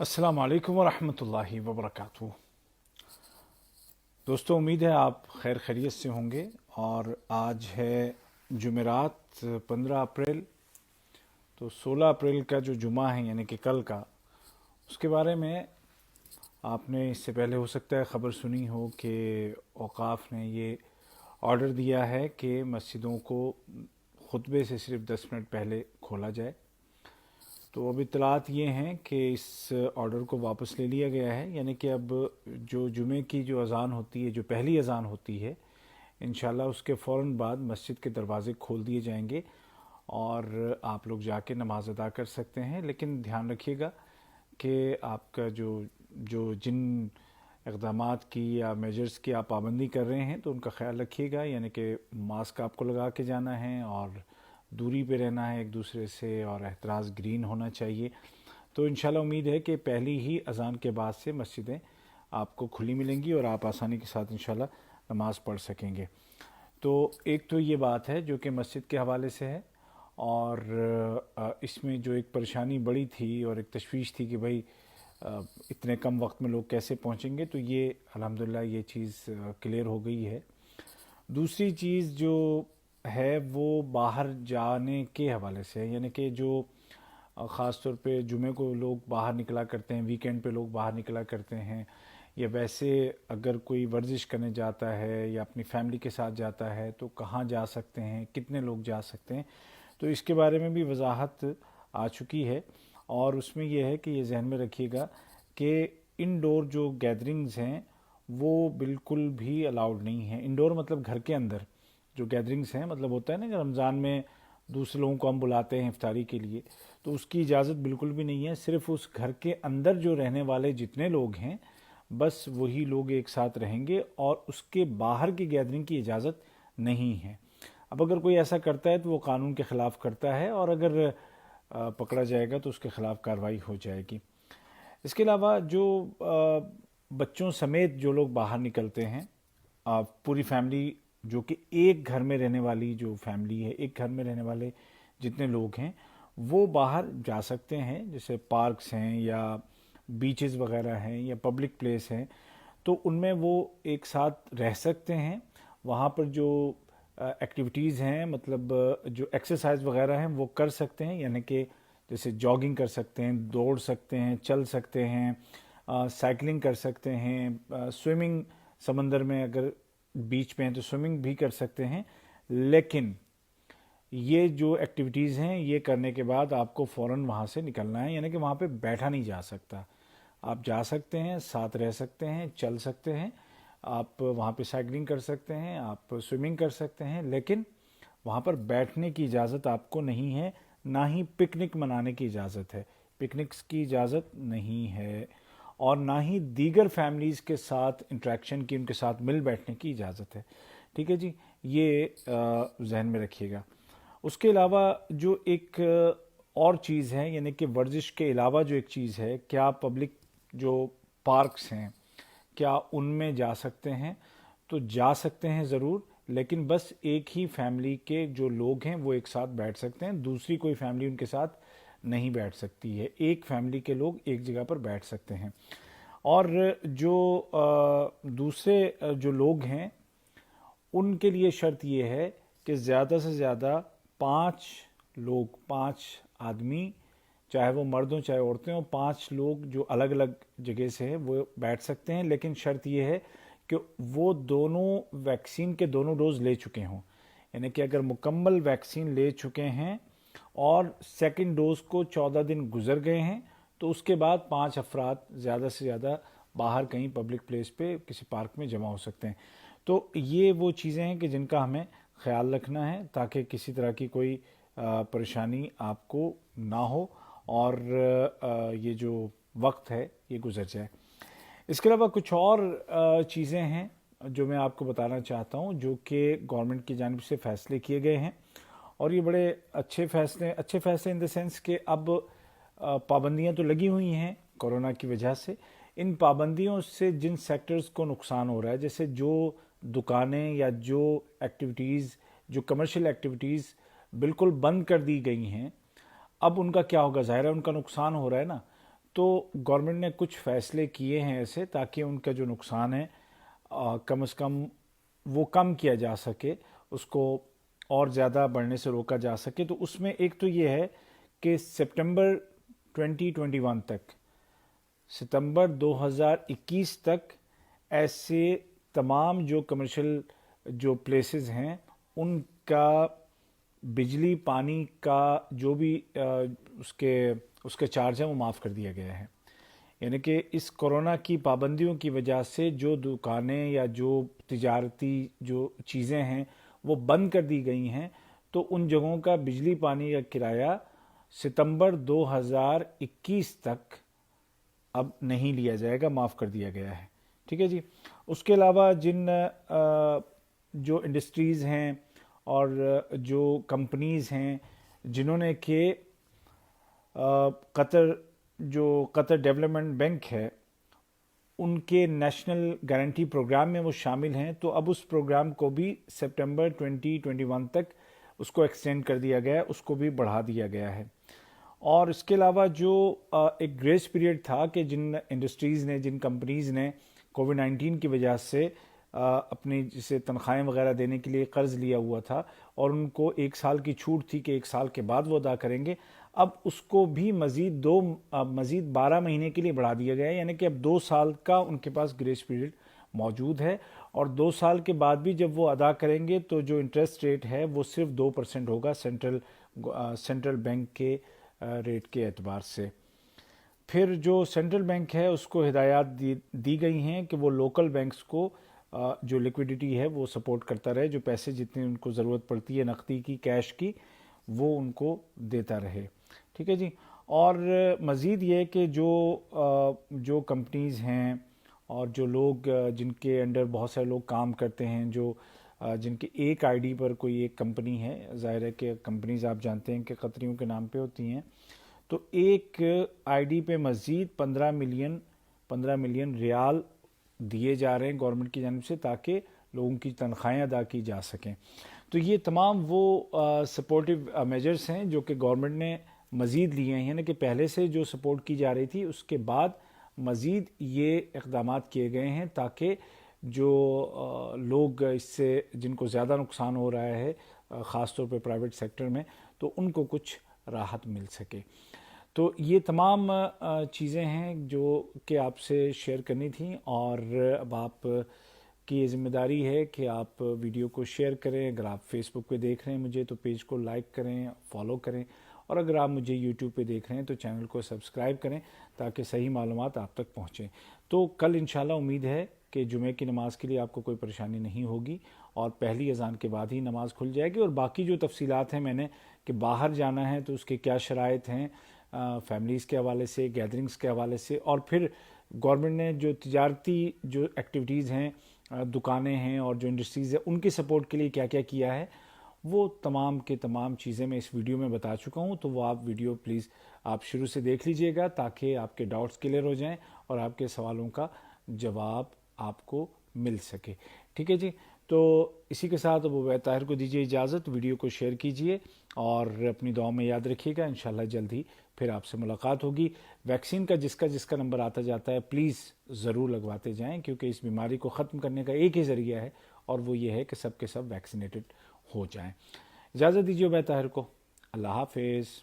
अस्सलाम वालेकुम वरहमतुल्लाहि वबरकातुहू। दोस्तों, उम्मीद है आप खैर खैरियत से होंगे। और आज है जुमेरात 15 अप्रैल। तो 16 अप्रैल का जो जुमा है यानी कि कल का, उसके बारे में आपने इससे पहले हो सकता है ख़बर सुनी हो कि औक़ाफ़ ने ये ऑर्डर दिया है कि मस्जिदों को खुतबे से सिर्फ 10 मिनट पहले खोला जाए। तो अब इत्तलात ये हैं कि इस ऑर्डर को वापस ले लिया गया है, यानी कि अब जो जुमे की जो अज़ान होती है, जो पहली अज़ान होती है, इंशाल्लाह उसके फ़ौरन बाद मस्जिद के दरवाज़े खोल दिए जाएंगे और आप लोग जाके नमाज़ अदा कर सकते हैं। लेकिन ध्यान रखिएगा कि आपका जो जो जिन इक़दामात की या मेजर्स की आप पाबंदी कर रहे हैं तो उनका ख्याल रखिएगा, यानी कि मास्क आपको लगा के जाना है और दूरी पे रहना है एक दूसरे से, और एहतराज़ ग्रीन होना चाहिए। तो इंशाल्लाह उम्मीद है कि पहली ही अज़ान के बाद से मस्जिदें आपको खुली मिलेंगी और आप आसानी के साथ इंशाल्लाह नमाज़ पढ़ सकेंगे। तो एक तो ये बात है जो कि मस्जिद के हवाले से है, और इसमें जो एक परेशानी बड़ी थी और एक तशवीश थी कि भाई इतने कम वक्त में लोग कैसे पहुंचेंगे, तो ये अल्हम्दुलिल्लाह ये चीज़ क्लियर हो गई है। दूसरी चीज़ जो है वो बाहर जाने के हवाले से है, यानी कि जो ख़ास तौर पे जुमे को लोग बाहर निकला करते हैं, वीकेंड पे लोग बाहर निकला करते हैं, या वैसे अगर कोई वर्जिश करने जाता है या अपनी फैमिली के साथ जाता है तो कहाँ जा सकते हैं, कितने लोग जा सकते हैं, तो इसके बारे में भी वजाहत आ चुकी है। और उसमें यह है कि ये जहन में रखिएगा कि इनडोर जो गैदरिंग्स हैं वो बिल्कुल भी अलाउड नहीं है। इनडोर मतलब घर के अंदर जो गैदरिंग्स हैं, मतलब होता है ना कि रमज़ान में दूसरे लोगों को हम बुलाते हैं इफ्तारी के लिए, तो उसकी इजाज़त बिल्कुल भी नहीं है। सिर्फ उस घर के अंदर जो रहने वाले जितने लोग हैं बस वही लोग एक साथ रहेंगे, और उसके बाहर की गैदरिंग की इजाज़त नहीं है। अब अगर कोई ऐसा करता है तो वो कानून के ख़िलाफ़ करता है, और अगर पकड़ा जाएगा तो उसके ख़िलाफ़ कार्रवाई हो जाएगी। इसके अलावा जो बच्चों समेत जो लोग बाहर निकलते हैं, पूरी फैमिली जो कि एक घर में रहने वाली जो फैमिली है, एक घर में रहने वाले जितने लोग हैं वो बाहर जा सकते हैं, जैसे पार्क्स हैं या बीचेस वगैरह हैं या पब्लिक प्लेस हैं, तो उनमें वो एक साथ रह सकते हैं। वहाँ पर जो एक्टिविटीज़ हैं, मतलब जो एक्सरसाइज वगैरह हैं वो कर सकते हैं, यानी कि जैसे जॉगिंग कर सकते हैं, दौड़ सकते हैं, चल सकते हैं, साइकिलिंग कर सकते हैं, स्विमिंग, समंदर में अगर बीच पे हैं तो स्विमिंग भी कर सकते हैं। लेकिन ये जो एक्टिविटीज़ हैं ये करने के बाद आपको फ़ौरन वहाँ से निकलना है, यानी कि वहाँ पे बैठा नहीं जा सकता। आप जा सकते हैं, साथ रह सकते हैं, चल सकते हैं, आप वहाँ पे साइकिलिंग कर सकते हैं, आप स्विमिंग कर सकते हैं, लेकिन वहाँ पर बैठने की इजाज़त आपको नहीं है। ना ही पिकनिक मनाने की इजाज़त है, पिकनिक्स की इजाज़त नहीं है, और ना ही दीगर फैमिलीज़ के साथ इंटरेक्शन की, उनके साथ मिल बैठने की इजाज़त है। ठीक है जी, ये जहन में रखिएगा। उसके अलावा जो एक और चीज़ है, यानी कि वर्जिश के अलावा जो एक चीज़ है, क्या पब्लिक जो पार्क्स हैं क्या उनमें जा सकते हैं? तो जा सकते हैं ज़रूर, लेकिन बस एक ही फैमिली के जो लोग हैं वो एक साथ बैठ सकते हैं, दूसरी कोई फैमिली उनके साथ नहीं बैठ सकती है। एक फैमिली के लोग एक जगह पर बैठ सकते हैं। और जो दूसरे जो लोग हैं उनके लिए शर्त ये है कि ज़्यादा से ज़्यादा 5 लोग, 5 आदमी, चाहे वो मर्द हों चाहे औरतें हों, 5 लोग जो अलग अलग जगह से हैं वो बैठ सकते हैं। लेकिन शर्त ये है कि वो दोनों वैक्सीन के दोनों डोज ले चुके हों, यानी कि अगर मुकम्मल वैक्सीन ले चुके हैं और सेकंड डोज को 14 दिन गुजर गए हैं, तो उसके बाद 5 अफराद ज़्यादा से ज़्यादा बाहर कहीं पब्लिक प्लेस पे किसी पार्क में जमा हो सकते हैं। तो ये वो चीज़ें हैं कि जिनका हमें ख्याल रखना है ताकि किसी तरह की कोई परेशानी आपको ना हो, और ये जो वक्त है ये गुजर जाए। इसके अलावा कुछ और चीज़ें हैं जो मैं आपको बताना चाहता हूँ, जो कि गवर्नमेंट की जानिब से फ़ैसले किए गए हैं, और ये बड़े अच्छे फ़ैसले इन द सेंस कि अब पाबंदियाँ तो लगी हुई हैं कोरोना की वजह से। इन पाबंदियों से जिन सेक्टर्स को नुकसान हो रहा है, जैसे जो दुकानें या जो एक्टिविटीज़, जो कमर्शियल एक्टिविटीज़ बिल्कुल बंद कर दी गई हैं, अब उनका क्या होगा? ज़ाहिर है उनका नुकसान हो रहा है ना। تو گورنمنٹ نے کچھ فیصلے کیے ہیں ایسے تاکہ ان کا جو نقصان ہے کم از کم وہ کم کیا جا سکے، اس کو اور زیادہ بڑھنے سے روکا جا سکے۔ تو اس میں ایک تو یہ ہے کہ سپٹمبر 2021 تک، ستمبر 2021 تک ایسے تمام جو کمرشل جو پلیسز ہیں ان کا بجلی پانی کا جو بھی اس کے چارج ہیں وہ معاف کر دیا گیا ہے۔ یعنی کہ اس کورونا کی پابندیوں کی وجہ سے جو دکانیں یا جو تجارتی جو چیزیں ہیں وہ بند کر دی گئی ہیں، تو ان جگہوں کا بجلی پانی کا کرایہ ستمبر 2021 تک اب نہیں لیا جائے گا، معاف کر دیا گیا ہے۔ ٹھیک ہے جی۔ اس کے علاوہ جن جو انڈسٹریز ہیں اور جو کمپنیز ہیں جنہوں نے کہ قطر ڈیولپمنٹ بینک ہے ان کے نیشنل گارنٹی پروگرام میں وہ شامل ہیں، تو اب اس پروگرام کو بھی سپٹمبر 2021 تک اس کو ایکسٹینڈ کر دیا گیا ہے، اس کو بھی بڑھا دیا گیا ہے۔ اور اس کے علاوہ جو ایک گریس پیریڈ تھا کہ جن انڈسٹریز نے، جن کمپنیز نے کووڈ-19 کی وجہ سے اپنی جسے تنخواہیں وغیرہ دینے کے لیے قرض لیا ہوا تھا اور ان کو 1 سال کی چھوٹ تھی کہ 1 سال کے بعد وہ ادا کریں گے، اب اس کو بھی مزید 12 مہینے کے لیے بڑھا دیا گیا ہے۔ یعنی کہ اب 2 سال کا ان کے پاس گریس پیریڈ موجود ہے، اور 2 سال کے بعد بھی جب وہ ادا کریں گے تو جو انٹرسٹ ریٹ ہے وہ صرف 2% ہوگا سینٹرل بینک کے ریٹ کے اعتبار سے۔ پھر جو سینٹرل بینک ہے اس کو ہدایات دی گئی ہیں کہ وہ لوکل بینکس کو جو لیکویڈیٹی ہے وہ سپورٹ کرتا رہے، جو پیسے جتنے ان کو ضرورت پڑتی ہے نقدی کی، کیش کی، وہ ان کو دیتا رہے۔ ٹھیک ہے جی۔ اور مزید یہ کہ جو کمپنیز ہیں اور جو لوگ جن کے انڈر بہت سارے لوگ کام کرتے ہیں، جن کے ایک آئی ڈی پر کوئی ایک کمپنی ہے، ظاہر ہے کہ کمپنیز آپ جانتے ہیں کہ قطریوں کے نام پہ ہوتی ہیں، تو ایک آئی ڈی پہ مزید 15 ملین ریال دیے جا رہے ہیں گورنمنٹ کی جانب سے تاکہ لوگوں کی تنخواہیں ادا کی جا سکیں۔ تو یہ تمام وہ سپورٹیو میجرز ہیں جو کہ گورنمنٹ نے مزید لیے ہیں، یعنی کہ پہلے سے جو سپورٹ کی جا رہی تھی اس کے بعد مزید یہ اقدامات کیے گئے ہیں تاکہ جو لوگ اس سے جن کو زیادہ نقصان ہو رہا ہے خاص طور پہ پرائیویٹ سیکٹر میں، تو ان کو کچھ راحت مل سکے۔ تو یہ تمام چیزیں ہیں جو کہ آپ سے شیئر کرنی تھیں، اور اب آپ کی یہ ذمہ داری ہے کہ آپ ویڈیو کو شیئر کریں۔ اگر آپ فیس بک پہ دیکھ رہے ہیں مجھے تو پیج کو لائک کریں، فالو کریں، اور اگر آپ مجھے یوٹیوب پہ دیکھ رہے ہیں تو چینل کو سبسکرائب کریں تاکہ صحیح معلومات آپ تک پہنچیں۔ تو کل انشاءاللہ امید ہے کہ جمعہ کی نماز کے لیے آپ کو کوئی پریشانی نہیں ہوگی، اور پہلی اذان کے بعد ہی نماز کھل جائے گی۔ اور باقی جو تفصیلات ہیں میں نے کہ باہر جانا ہے تو اس کے کیا شرائط ہیں فیملیز کے حوالے سے، گیدرنگز کے حوالے سے، اور پھر گورنمنٹ نے جو تجارتی جو ایکٹیویٹیز ہیں، دکانیں ہیں اور جو انڈسٹریز ہیں، ان کی سپورٹ کے لیے کیا کیا کیا ہے، وہ تمام کے تمام چیزیں میں اس ویڈیو میں بتا چکا ہوں۔ تو وہ آپ ویڈیو پلیز آپ شروع سے دیکھ لیجئے گا تاکہ آپ کے ڈاؤٹس کلیئر ہو جائیں اور آپ کے سوالوں کا جواب آپ کو مل سکے۔ ٹھیک ہے جی۔ تو اسی کے ساتھ اب عبید طاہر کو دیجیے اجازت، ویڈیو کو شیئر کیجیے اور اپنی دعاؤں میں یاد رکھیے گا۔ انشاءاللہ جلد ہی پھر آپ سے ملاقات ہوگی۔ ویکسین کا جس کا نمبر آتا جاتا ہے پلیز ضرور لگواتے جائیں، کیونکہ اس بیماری کو ختم کرنے کا ایک ہی ذریعہ ہے، اور وہ یہ ہے کہ سب کے سب ویکسینیٹڈ ہو جائیں۔ اجازت دیجیے عبید طاہر کو۔ اللہ حافظ۔